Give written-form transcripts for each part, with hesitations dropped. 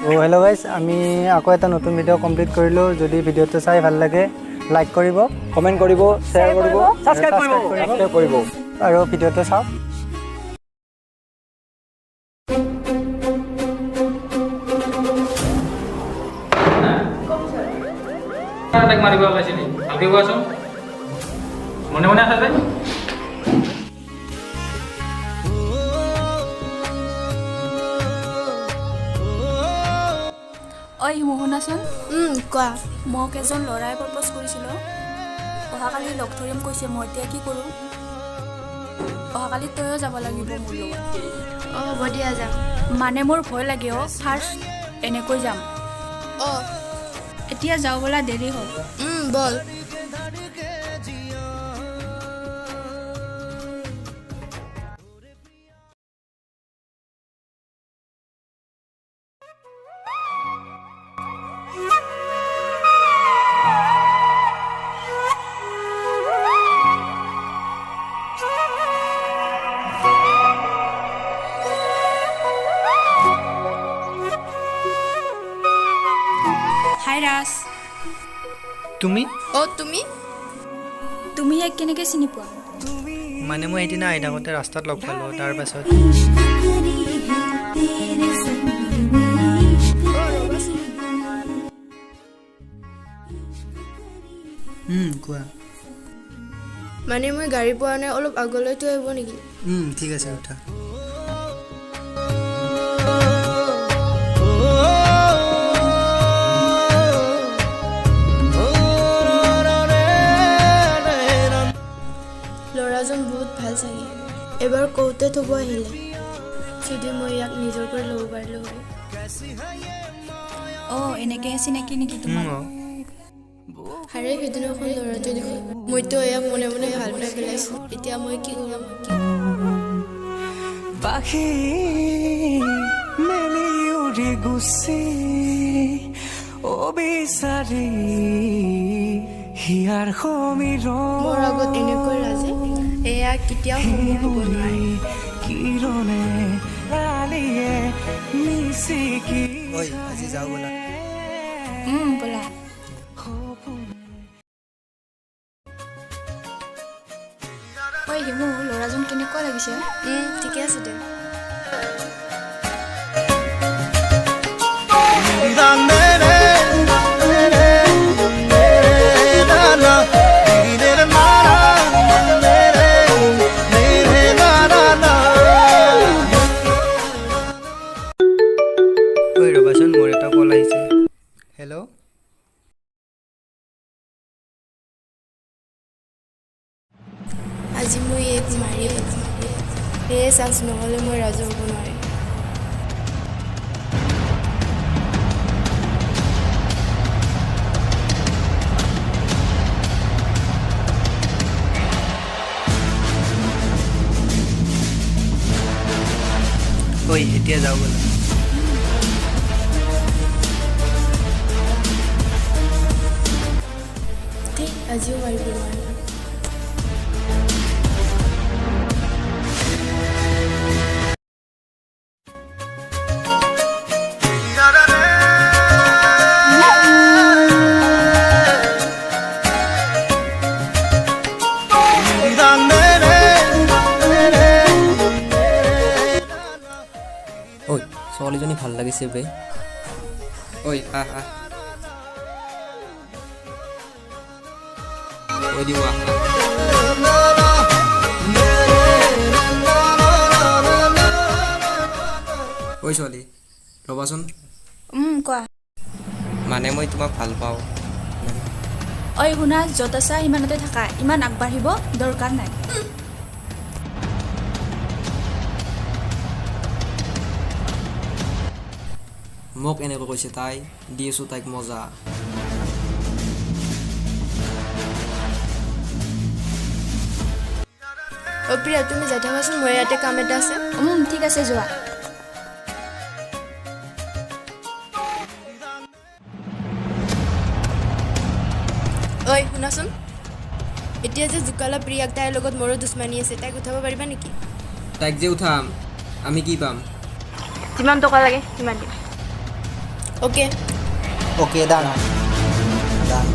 Hello' guys, আমি আকৌ এটা নতুন ভিডিঅ' কমপ্লিট কৰিলোঁ। যদি ভিডিঅ'টো চাই ভাল লাগে লাইক কৰিব, কমেণ্ট কৰিব, শ্বেয়াৰ কৰিব, ছাবস্ক্ৰাইব কৰিব আৰু ভিডিঅ'টো চাওক। মাৰিব ওলাইছিলি ভালকে কোৱাচোন, মনে মনে আছা যে? ঐ হিমু শুনাচোন, কোৱা। মোক এজন ল'ৰাই প্ৰপ'জ কৰিছিলোঁ। অহাকালি লগ ধৰিম কৈছে, মই এতিয়া কি কৰোঁ? অহাকালি তয়ো যাব লাগিব মোৰ লগত। হ'ব দিয়া যাম। মানে মোৰ ভয় লাগে ফাৰ্ষ্ট এনেকৈ যাম। এতিয়া যাওঁ বোলা, দেৰি হ'ল। বল। হাই ৰাজ, তুমি তুমি? তুমি ইয়াক কেনেকৈ চিনি পোৱা? মানে মই সেইদিনা আহি থাকোঁতে ৰাস্তাত লগ পালোঁ, তাৰপাছত কোৱা। মানে মই গাড়ী পোৱা নাই, অলপ আগলৈ থৈ আহিব নেকি? ঠিক আছে উঠা। ল'ৰাজন বহুত ভাল চাগে, এবাৰ কওঁতে থ'ব আহিলে। যদি মই ইয়াক নিজৰ কৰি ল'ব পাৰিলোঁ হয়। এনেকৈ চিনাকি নেকি তোমাৰ? হাৰে সেইদিনাখন ল'ৰাটো দেখোন, মইতো ইয়াক মনে মনে ভাল পাই পেলাইছোঁ। এতিয়া মই কি কৰিম? পাখি মেলি উৰি গুচি অবিচাৰি হিয়াৰ সমীৰণ মোৰ আগত এনেকৈ ৰাজে, এয়া কেতিয়াও হ'ব নোৱাৰে। কিৰণে লালিয়ে মিচিকি আজি যাওঁ বোলা। ব'লা। ঐ হিমু, ল'ৰাজন কেনেকুৱা লাগিছে? ঠিকে আছে দে। ৰ'বাচোন, মোৰ এটা কল আহিছে। হেল্ল', আজি মই এক মাৰি পেলাম, সেয়ে চান্স নহ'লে মই ৰাজু হ'ব নোৱাৰিম। এতিয়া যাওঁ বোলা। ঠিক আজিও মাৰিব নোৱাৰিম। ঐ ছোৱালীজনী ভাল লাগিছে বে। ঐ আহ ঐ দিওঁ আহ। ঐ ছোৱালী, ৰ'বাচোন। কোৱা। মানে মই তোমাক ভাল পাওঁ। শুনা, য'ত আছা সিমানতে থাকা, ইমান আগবাঢ়িব দৰকাৰ নাই। মোক এনেকৈ কৈছে তাই, দি আছোঁ তাইক মজা। প্ৰিয়া, তুমি যাই থাকাচোন, মোৰ ইয়াতে কাম এটা আছে। ঠিক আছে, যোৱা। শুনাচোন, এতিয়া যে জোকালা প্ৰিয়াক, তাইৰ লগত মোৰো দুশ্মনী আছে, তাইক উঠাব পাৰিবা নেকি? তাইক যে উঠাম, আমি কি পাম? যিমান টকা লাগে সিমান দিম। অ'কে অ'কে ডান ডান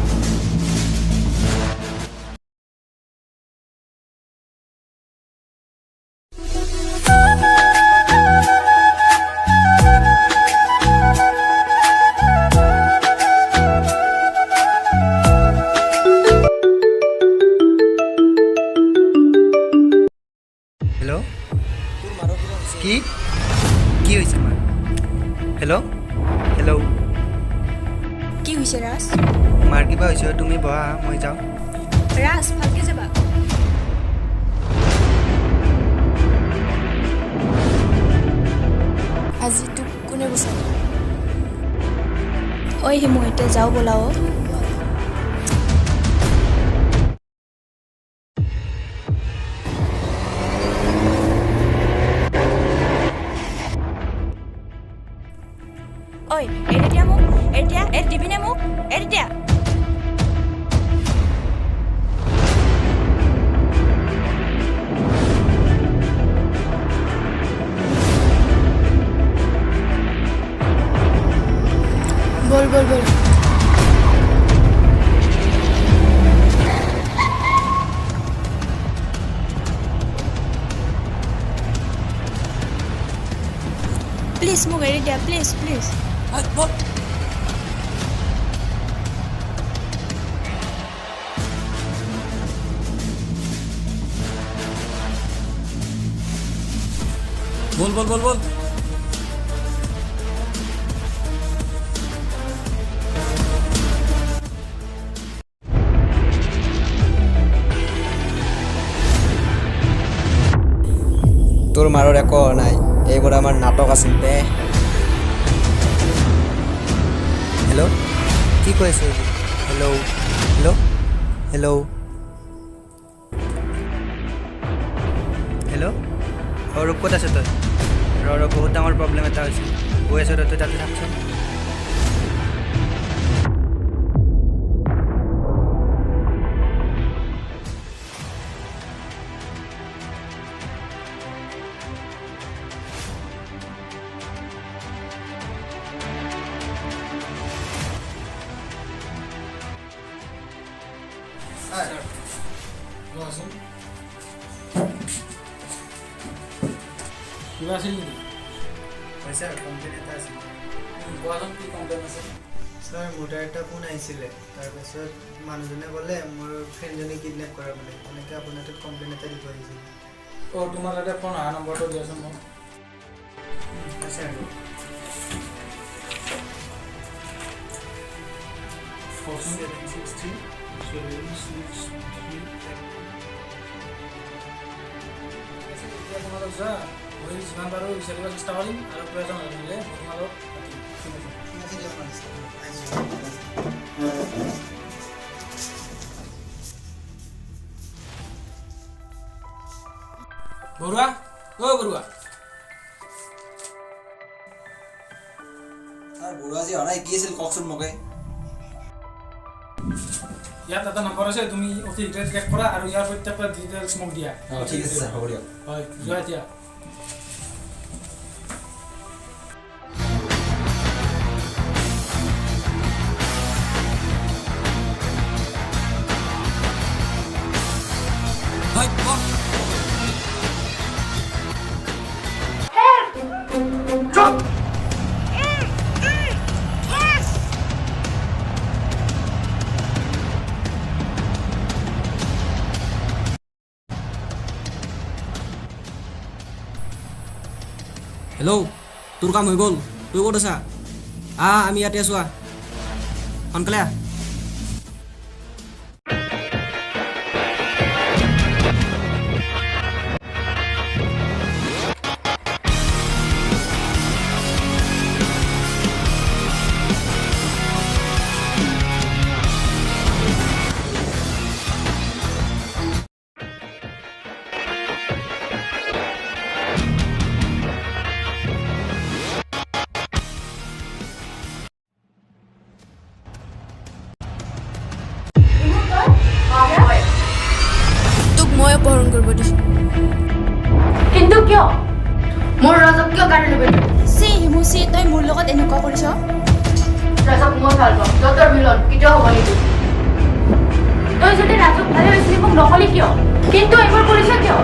হেল্ল' কি কি হৈছে মাৰ হেল্ল' হেল্ল' কি হৈছে ৰাজ? মাৰ কিবা হৈছে তুমি বহা মই যাওঁ ৰাজ ভালকে যাবা। আজি তোক কোনে বচাব? ঐ হিমু এতিয়া যাওঁ ব'লা অ'। ঐ এৰি দিয়া মোক, এৰি দিয়া, এৰি দিবিনে মোক, এৰি দিয়া। বল বল বল প্লিজ মোক এৰি দিয়া, প্লিজ প্লিজ। বল বল বল বল তোৰ মাৰৰ একো নাই এইবোৰ আমাৰ নাটক আছিল দে হেল্ল' কি কৈ আছে হেল্ল' হেল্ল' হেল্ল' হেল্ল' ৰূপ ক'ত আছে তই ৰ বহুত ডাঙৰ প্ৰব্লেম এটা হৈছে গৈ আছ তই তাতে থাকচোন কিবা আছিল নেকি? ছাৰ কমপ্লেইন এটা আছিল কোৱাচোন কি কমপ্লেইন আছে? ছাৰ মোৰ তাৰ এটা ফোন আহিছিলে তাৰপাছত মানুহজনে ক'লে মোৰ ফ্ৰেণ্ডজনী কিডনেপ কৰা বুলি এনেকৈ আপোনাৰ তাত কমপ্লেইন এটা দিব আহিছিল অঁ তোমাৰ তাতে ফোন অহা নম্বৰটো দিয়াচোন মোক। ছাৰ এতিয়া তোমালোক যোৱা মই যিমান পাৰোঁ বিচাৰিব চেষ্টা কৰিম আৰু প্ৰয়োজন লাগিলে মই তোমালোক মাতিম। ঠিক আছে। বৰুৱা অ' বৰুৱা বৰুৱা আজি অহা নাই কি আছিল কওকচোন মোকে ইয়াত এটা নম্বৰ আছে তুমি অতি শীঘ্ৰে ট্ৰেক কৰা আৰু ইয়াৰ প্ৰত্যেকটা ডিটেইলছ মোক দিয়া। ঠিক আছে ছাৰ হ'ব দিয়ক হয় যোৱা এতিয়া। হয় কওক হেল্ল' তোৰ কাম হৈ গ'ল তই ক'ত আছা আমি ইয়াতে আছোঁ সোনকালে তোক মই অপহৰণ কৰিব দিছোঁ কিন্তু কিয়? মোৰ ৰাজক কিয় গাড়ী ল'বি চি হিমু চি তই মোৰ লগত এনেকুৱা কৰিছ মই ভাল পাওঁ তহঁতৰ মিলন কেতিয়াও হ'ব নিদিওঁ তই যদি ৰাজুক ভালে হৈছিলি মোক নকলি কিয় কিন্তু এইবোৰ কৰিছ কিয়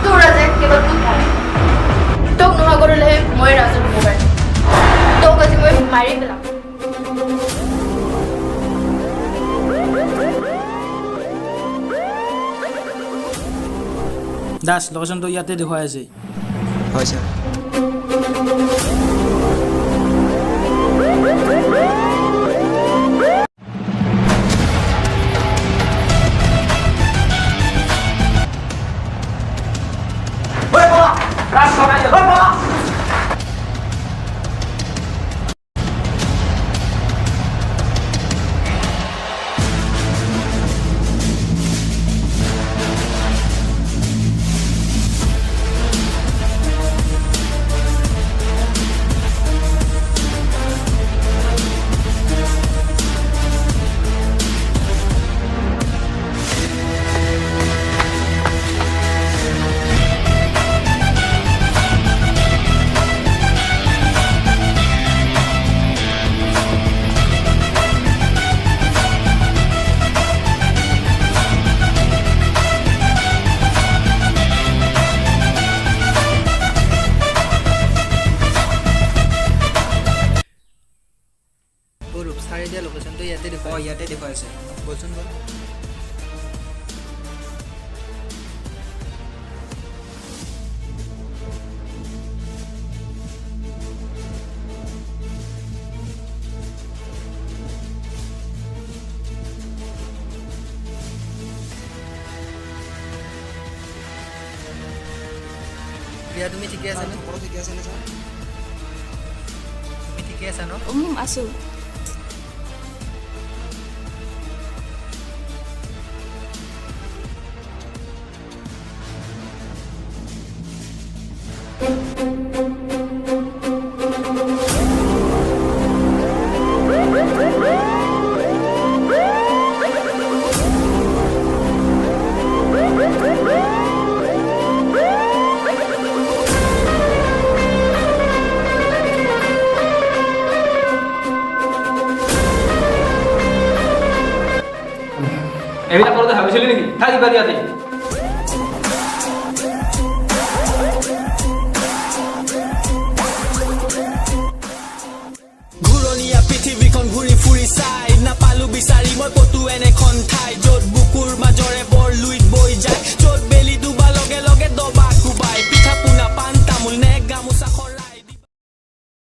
তোৰ ৰাজে কেৱল তোক ভাবে তোক নোহোৱা কৰিলেহে মই ৰাজক হ'ব পাৰিম তোক আজি মই মাৰি পেলাম দাস লোকেশ্যনটো ইয়াতে দেখুৱাই আছে হয় ছাৰ চাৰি দিয়া লোকেশ্যনটো ইয়াতে দেখুৱাই ইয়াতে দেখুৱাই আছে বলচোন বল প্ৰিয়া তুমি ঠিকে আছা ন ঠিকে আছে নে ছাৰ তুমি ঠিকে আছা ন আছোঁ এইবিলাক কৰোঁতে ভাবিছিলি নেকি থাকিবা ইয়াতে